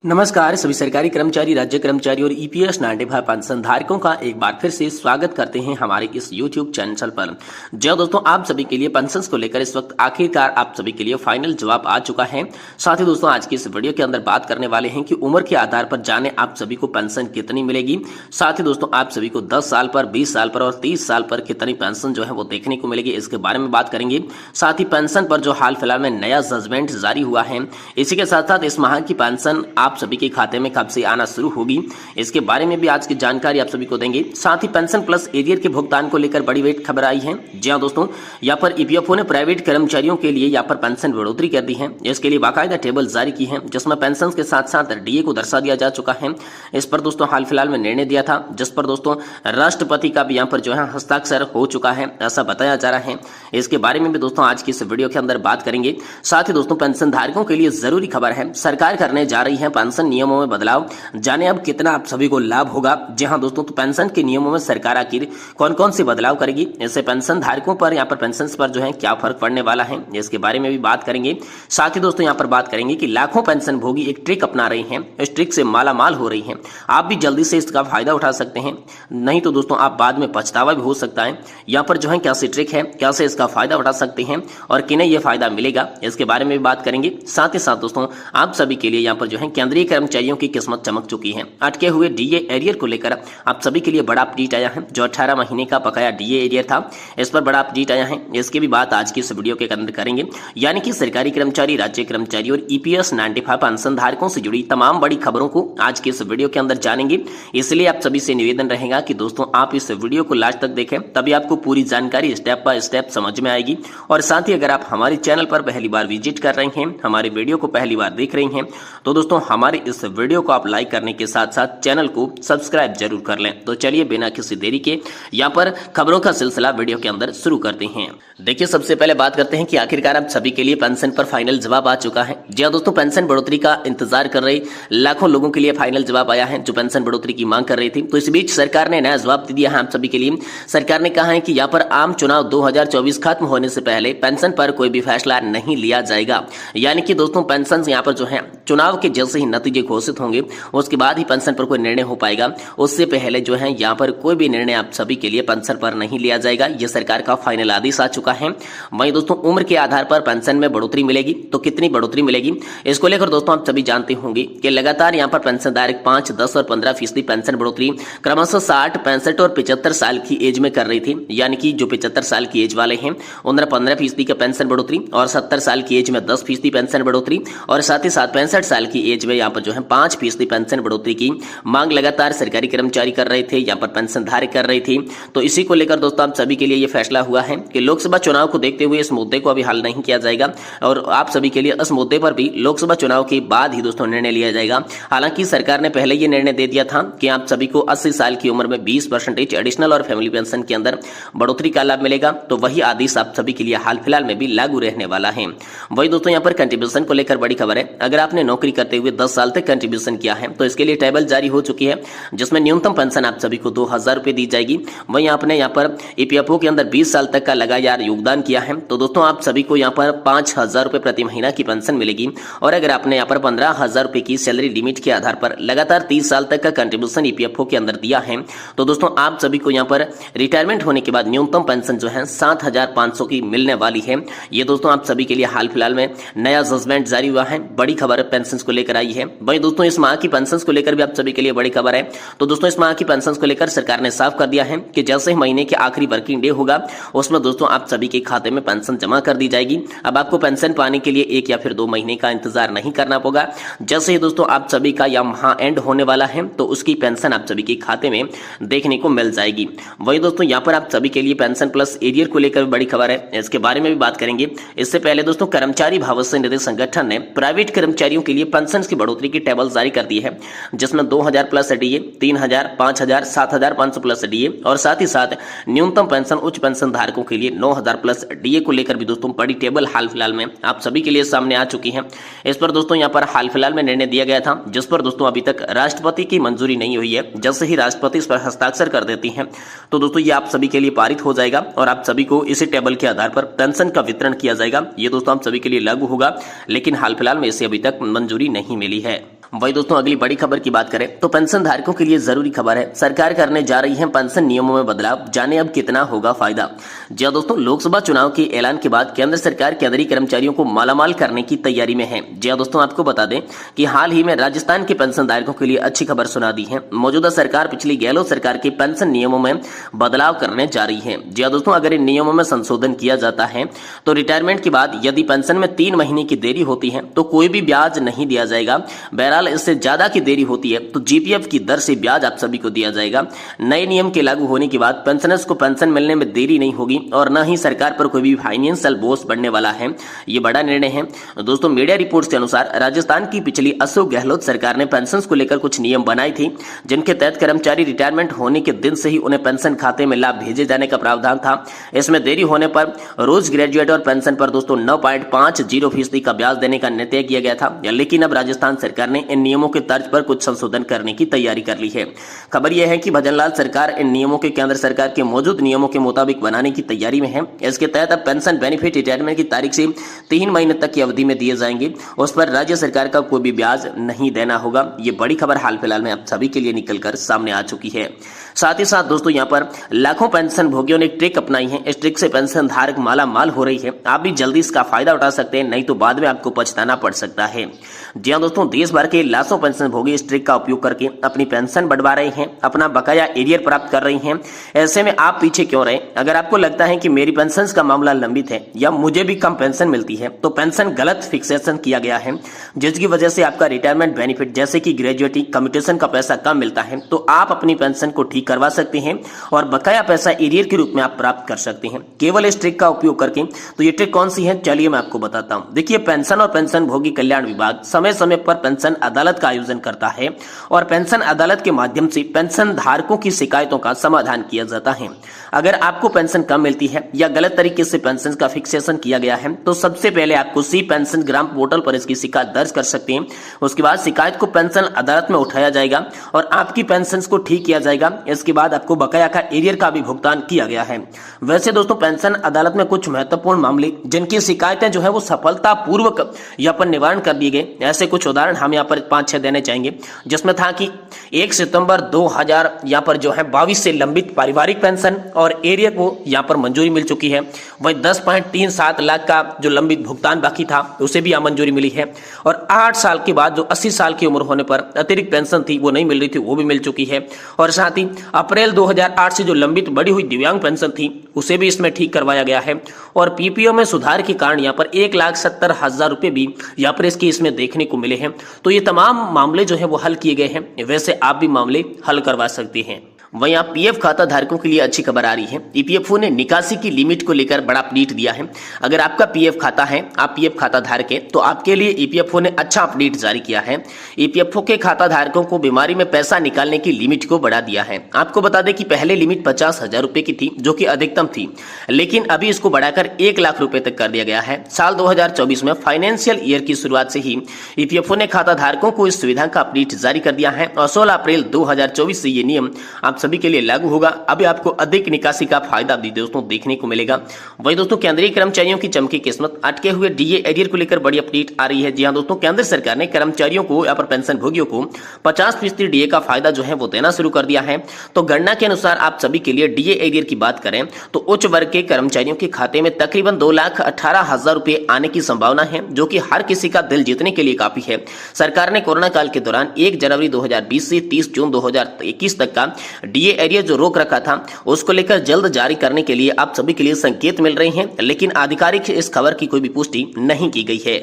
नमस्कार सभी सरकारी कर्मचारी, राज्य कर्मचारी और ईपीएस 95 पेंशन धारकों का एक बार फिर से स्वागत करते हैं हमारे इस यूट्यूब चैनल पर। जो दोस्तों आप सभी के लिए पेंशन को लेकर इस वक्त आखिरकार आप सभी के लिए फाइनल जवाब आ चुका है। साथ ही दोस्तों आज की इस वीडियो के अंदर बात करने वाले हैं कि उम्र के आधार पर जाने आप सभी को पेंशन कितनी मिलेगी। साथ ही दोस्तों आप सभी को 10 साल पर, 20 साल पर और 30 साल पर कितनी पेंशन जो है वो देखने को मिलेगी, इसके बारे में बात करेंगे। साथ ही पेंशन पर जो हाल फिलहाल में नया जजमेंट जारी हुआ है, इसी के साथ साथ इस माह की पेंशन आप सभी के खाते में कब से आना शुरू होगी, इसके बारे में भी आज की जानकारी आप सभी को देंगे। साथ ही पेंशन प्लस एरियर के भुगतान को लेकर बड़ी वेट खबर आई है। जी हां दोस्तों, यहाँ पर ईपीएफओ ने प्राइवेट कर्मचारियों के लिए यहाँ पर पेंशन बढ़ोतरी कर दी है। इसके लिए बाकायदा टेबल जारी की है जिसमें पेंशन के साथ साथ डीए को दर्शा दिया जा चुका है। इस पर दोस्तों हाल फिलहाल में निर्णय दिया था, जिस पर दोस्तों राष्ट्रपति का भी यहाँ पर जो है हस्ताक्षर हो चुका है, ऐसा बताया जा रहा है। इसके बारे में भी दोस्तों आज की इस वीडियो के अंदर बात करेंगे। साथ ही दोस्तों पेंशन धारकों के लिए जरूरी खबर है, सरकार करने जा रही है पेंशन नियमों में बदलाव। जाने अब कितना आप सभी को लाभ होगा। जी हां दोस्तों, तो पेंशन के नियमों में सरकार आखिर कौन कौन से बदलाव करेगी, इससे पेंशन धारकों पर यहाँ पर पेंशन पर जो है क्या फर्क पड़ने वाला है, इसके बारे में भी बात करेंगे। साथ ही दोस्तों यहाँ पर बात करेंगे कि लाखों पेंशन भोगी एक ट्रिक अपना रही हैं, इस ट्रिक से मालामाल हो रही हैं। आप भी जल्दी से इसका फायदा उठा सकते हैं, नहीं तो दोस्तों आप बाद में पछतावा भी हो सकता है। यहाँ पर जो है कैसी ट्रिक है, कैसे इसका फायदा उठा सकते हैं और किन्हें यह फायदा मिलेगा, इसके बारे में भी बात करेंगे। साथ ही साथ दोस्तों आप सभी के लिए यहाँ पर जो है केंद्रीय कर्मचारियों की किस्मत चमक चुकी है। अटके हुए डीए एरियर को लेकर आप सभी के लिए बड़ा अपडेट आया है। जो 18 महीने का बकाया डीए एरियर था, इस पर बड़ा अपडेट आया है। इसकी भी बात आज की इस वीडियो के अंदर करेंगे। यानी कि सरकारी कर्मचारी, राज्य कर्मचारी और ईपीएस 95 पेंशन धारकों से जुड़ी तमाम बड़ी खबरों को आज के इस वीडियो के अंदर जानेंगे। इसलिए आप सभी से निवेदन रहेगा कि दोस्तों आप इस वीडियो को लास्ट तक देखें, तभी आपको पूरी जानकारी स्टेप बाय स्टेप समझ में आएगी। और साथ ही अगर आप हमारे चैनल पर पहली बार विजिट कर रहे हैं, हमारे वीडियो को पहली बार देख रहे हैं, तो दोस्तों हमारे इस वीडियो को आप लाइक करने के साथ साथ चैनल को सब्सक्राइब जरूर कर लें। तो चलिए बिना किसी देरी के यहाँ पर खबरों का सिलसिला वीडियो के अंदर शुरू करते हैं। देखिए सबसे पहले बात करते हैं कि आखिरकार आप सभी के लिए पेंशन पर फाइनल जवाब आ चुका है। जी हां दोस्तों, पेंशन बढ़ोतरी का इंतजार कर रहे लाखों लोगों के लिए फाइनल जवाब आया है, जो पेंशन बढ़ोतरी की मांग कर रही थी। तो इस बीच सरकार ने नया जवाब दिया है आप सभी के लिए। सरकार ने कहा है कि यहाँ पर आम चुनाव 2024 खत्म होने से पहले पेंशन पर कोई भी फैसला नहीं लिया जाएगा। यानी कि दोस्तों पेंशन यहाँ पर जो है चुनाव के जैसे ही नतीजे घोषित होंगे उसके बाद ही पेंशन पर कोई निर्णय हो पाएगा। उससे पहले जो है यहाँ पर कोई भी निर्णय आप सभी के लिए पेंशन पर नहीं लिया जाएगा। यह सरकार का फाइनल आदेश आ चुका है। वहीं दोस्तों उम्र के आधार पर पेंशन में बढ़ोतरी मिलेगी, तो कितनी बढ़ोतरी मिलेगी इसको लेकर दोस्तों आप सभी जानते होंगे कि लगातार यहाँ पर पेंशन धारक 5, 10 और 15% पेंशन बढ़ोतरी क्रमशः 60, 65 और 75 साल की एज में कर रही थी। यानी कि जो 75 साल की एज वाले हैं उन्हें 15% का पेंशन बढ़ोतरी और 70 साल की एज में 10% पेंशन बढ़ोतरी और साथ ही साथ 65 साल की एज में यहाँ पर जो है 5% पेंशन बढ़ोतरी की मांग लगातार सरकारी कर्मचारी कर रहे थे, यहाँ पर पेंशन धारक कर रही थी। तो इसी को लेकर दोस्तों आप सभी के लिए यह फैसला हुआ है कि लोकसभा चुनाव को देखते हुए इस मुद्दे को अभी हल नहीं किया जाएगा और आप सभी के लिए इस मुद्दे पर भी लोकसभा चुनाव के बाद ही दोस्तों निर्णय लिया जाएगा। हालांकि सरकार ने पहले ये निर्णय दे दिया था कि आप सभी को 80 साल की उम्र में 20% एडिशनल और फैमिली पेंशन के अंदर बढ़ोतरी का लाभ मिलेगा। तो वही आदेश आप सभी के लिए हाल फिलहाल में भी लागू रहने वाला है। वही दोस्तों यहाँ पर कंट्रीब्यूशन को लेकर बड़ी खबर है। अगर आपने नौकरी करते हुए 10 साल तक कंट्रीब्यूशन किया है तो इसके लिए टेबल जारी हो चुकी है, जिसमें न्यूनतम पेंशन आप सभी को 2000 रुपए दी जाएगी। वहीं आपने यहाँ पर ईपीएफओ के अंदर 20 साल तक का लगातार योगदान किया है तो दोस्तों आप सभी को यहाँ पर 5000 रुपए प्रति महीना की पेंशन मिलेगी। और अगर आपने यहाँ पर 15000 रुपए की सैलरी लिमिट के आधार पर लगातार 30 साल तक का कंट्रीब्यूशन ईपीएफओ के अंदर दिया है तो दोस्तों आप सभी को यहाँ पर रिटायरमेंट होने के बाद न्यूनतम पेंशन जो है 7500 की मिलने वाली है। ये दोस्तों आप सभी के लिए हाल फिलहाल में नया जजमेंट जारी हुआ है, बड़ी खबर पेंशन को लेकर आई है। वहीं दोस्तों इस माह की पेंशन को लेकर भी आप सभी के लिए बड़ी खबर है। तो दोस्तों इस माह की पेंशन को लेकर सरकार ने साफ कर दिया है कि जैसे ही महीने के आखिरी वर्किंग डे होगा उसमें दोस्तों आप सभी के खाते में पेंशन जमा कर दी जाएगी। अब आपको पेंशन पाने के लिए 1 या फिर 2 महीने का इंतजार नहीं करना होगा। जैसे ही दोस्तों आप सभी का यह माह एंड होने वाला है तो उसकी पेंशन आप सभी के खाते में देखने को मिल जाएगी। वही दोस्तों यहाँ पर आप सभी के लिए पेंशन प्लस एरियर को लेकर बड़ी खबर है, इसके बारे में भी बात करेंगे। इससे पहले दोस्तों कर्मचारी भविष्य निधि संगठन ने प्राइवेट कर्मचारियों के लिए पेंशन की बढ़ोतरी की टेबल जारी कर दी है, जिसमें 2000 प्लस डीए, 3000, 5000, 7500 प्लस डीए और साथ ही साथ न्यूनतम पेंशन उच्च पेंशन धारकों के लिए 9000 प्लस डीए को लेकर भी दोस्तों बड़ी टेबल हाल फिलहाल में आप सभी के लिए सामने आ चुकी है। इस पर दोस्तों यहाँ पर हाल फिलहाल में निर्णय दिया गया था, जिस पर दोस्तों अभी तक राष्ट्रपति की मंजूरी नहीं हुई है। जैसे ही राष्ट्रपति इस पर हस्ताक्षर कर देती हैं तो दोस्तों ये आप सभी के लिए पारित हो जाएगा और आप सभी को इसी टेबल के आधार पर पेंशन का वितरण किया जाएगा। ये दोस्तों आप सभी के लिए लागू होगा, लेकिन हाल फिलहाल में इसे अभी तक मंजूरी नहीं मिली है। वही दोस्तों अगली बड़ी खबर की बात करें तो पेंशन धारकों के लिए जरूरी खबर है, सरकार करने जा रही है पेंशन नियमों में बदलाव, जाने अब कितना होगा फायदा। जी दोस्तों, लोकसभा चुनाव के ऐलान के बाद केंद्र सरकार केंद्रीय कर्मचारियों को मालामाल करने की तैयारी में है। जी दोस्तों, आपको बता दें कि हाल ही में राजस्थान के पेंशन धारकों के लिए अच्छी खबर सुना दी है। मौजूदा सरकार पिछली गहलोत सरकार के पेंशन नियमों में बदलाव करने जा रही है। जी दोस्तों, अगर इन नियमों में संशोधन किया जाता है तो रिटायरमेंट के बाद यदि पेंशन में 3 महीने की देरी होती है तो कोई भी ब्याज नहीं दिया जाएगा। बहरहाल इससे ज्यादा की देरी होती है तो जीपीएफ की दर से ब्याज आप सभी को दिया जाएगा। नए नियम के लागू होने के बाद पेंशनर्स को पेंशन मिलने में देरी नहीं होगी और न ही सरकार पर कोई भी फाइनेंशियल बोझ बढ़ने वाला है। ये बड़ा निर्णय है दोस्तों। मीडिया रिपोर्ट्स के अनुसार राजस्थान की पिछली अशोक गहलोत सरकार ने पेंशन को लेकर कुछ नियम बनाई थी, जिनके तहत कर्मचारी रिटायरमेंट होने के दिन से ही उन्हें पेंशन खाते में लाभ भेजे जाने का प्रावधान था। इसमें देरी होने पर रोज ग्रेजुएट और पेंशन पर दोस्तों 9.50% का ब्याज देने का निर्णय किया गया था। लेकिन अब राजस्थान सरकार ने इन नियमों के तर्ज पर कुछ संशोधन करने की तैयारी कर ली है। खबर यह है कि भजनलाल सरकार इन नियमों के केंद्र सरकार के मौजूद नियमों के मुताबिक बनाने की तैयारी में है। इसके तहत अब पेंशन बेनिफिट रिटायरमेंट की तारीख से 3 महीने तक की अवधि में दिए जाएंगे। उस पर राज्य सरकार का कोई भी ब्याज नहीं देना होगा। ये बड़ी खबर हाल फिलहाल में आप सभी के लिए निकलकर सामने आ चुकी है। साथ ही साथ दोस्तों यहाँ पर लाखों पेंशन भोगियों ने एक ट्रिक अपनाई है। इस ट्रिक से पेंशन धारक माला माल हो रही है। आप भी जल्दी इसका फायदा उठा सकते हैं, नहीं तो बाद में आपको पछताना पड़ सकता है। जी हाँ दोस्तों, देश भर के लाखों पेंशन भोगी इस ट्रिक का उपयोग करके अपनी पेंशन बढ़वा रहे हैं, अपना बकाया एरियर प्राप्त कर रही हैं। ऐसे में आप पीछे क्यों रहे? अगर आपको लगता है कि मेरी पेंशन का मामला लंबित है या मुझे भी कम पेंशन मिलती है तो पेंशन गलत फिक्सेशन किया गया है, जिसकी वजह से आपका रिटायरमेंट बेनिफिट जैसे कि ग्रेजुएटी कम्यूटेशन का पैसा कम मिलता है, तो आप अपनी पेंशन को ठीक करवा सकते हैं और बकाया पैसा एरियर के रूप में आप प्राप्त कर सकते हैं केवल इस ट्रिक का उपयोग करके। तो ये ट्रिक कौन सी है, चलिए मैं आपको बताता हूं। देखिए, पेंशन और पेंशन भोगी कल्याण विभाग समय समय पर पेंशन अदालत का आयोजन करता है और पेंशन अदालत के माध्यम से पेंशन धारकों की शिकायतों का समाधान किया जाता है। अगर आपको पेंशन कम मिलती है या गलत तरीके से पेंशन का फिक्सेशन किया गया है तो सबसे पहले आपको सी पेंशन ग्राम पोर्टल पर इसकी शिकायत दर्ज कर सकते हैं। उसके बाद शिकायत को पेंशन अदालत में उठाया जाएगा और आपकी पेंशन को ठीक किया जाएगा। इसके बाद आपको बकाया का एरियर का भी भुगतान किया गया है। वैसे दोस्तों, पेंशन अदालत में कुछ महत्वपूर्ण मामले जिनकी शिकायतें जो है वो सफलतापूर्वक यहाँ पर निवारण कर दिए गए, ऐसे कुछ उदाहरण हम यहाँ पर 5-6 देने चाहेंगे। जिसमें था कि 1 सितंबर 2000 यहाँ पर जो है 22 से लंबित पारिवारिक पेंशन और एरियर को यहाँ पर मंजूरी मिल चुकी है। वही 10.37 लाख का जो लंबित भुगतान बाकी था उसे भी यहाँ मंजूरी मिली है। और 8 साल के बाद जो 80 साल की उम्र होने पर अतिरिक्त पेंशन थी वो नहीं मिल रही थी, वो भी मिल चुकी है। और साथ ही अप्रैल 2008 से जो लंबित बढ़ी हुई दिव्यांग पेंशन थी उसे भी इसमें ठीक करवाया गया है। और पीपीओ में सुधार के कारण यहाँ पर 1,70,000 रुपए भी यहाँ पर इसमें देखने को मिले हैं। तो ये तमाम मामले जो है वो हल किए गए हैं। वैसे आप भी मामले हल करवा सकते हैं। वहीं आप पीएफ खाता धारकों के लिए अच्छी खबर आ रही है। ईपीएफओ ने निकासी की लिमिट को लेकर बड़ा अपडेट दिया है। अगर आपका पीएफ खाता है, आप पीएफ खाता धारक है, तो आपके लिए ईपीएफओ ने अच्छा अपडेट जारी किया है। ईपीएफओ के खाता धारकों को बीमारी में पैसा निकालने की लिमिट को बढ़ा दिया है। आपको बता दें कि पहले लिमिट 50,000 रुपए की थी, जो कि अधिकतम थी, लेकिन अभी इसको बढ़ाकर 1 लाख रुपए तक कर दिया गया है। साल 2024 में फाइनेंशियल ईयर की शुरुआत से ही ईपीएफओ ने खाता धारकों को इस सुविधा का अपडेट जारी कर दिया है और 16 अप्रैल 2024 से ये नियम आप सभी के लिए लागू होगा। अभी आपको अधिक निकासी का फायदा भी दोस्तों देखने को मिलेगा। वही दोस्तों, केंद्रीय कर्मचारियों की चमकी किस्मत, अटके हुए डीए एरियर को लेकर बड़ी अपडेट आ रही है। जी हाँ दोस्तों, केंद्र सरकार ने कर्मचारियों को यहाँ पर पेंशन भोगियों को 50% डीए का फायदा जो है वो देना शुरू कर दिया है। तो गणना के अनुसार आप सभी के लिए डीए एरियर की बात करें तो उच्च वर्ग के कर्मचारियों के खाते में तकरीबन 2,18,000 रुपए आने की संभावना है, जो कि हर किसी का दिल जीतने के लिए काफी है। सरकार ने कोरोना काल के दौरान 1 जनवरी 2020 से 30 जून 2021 तक का डीए एरियर जो रोक रखा था उसको लेकर जल्द जारी करने के लिए आप सभी के लिए संकेत मिल रहे हैं, लेकिन आधिकारिक इस खबर की कोई भी पुष्टि नहीं की गई है।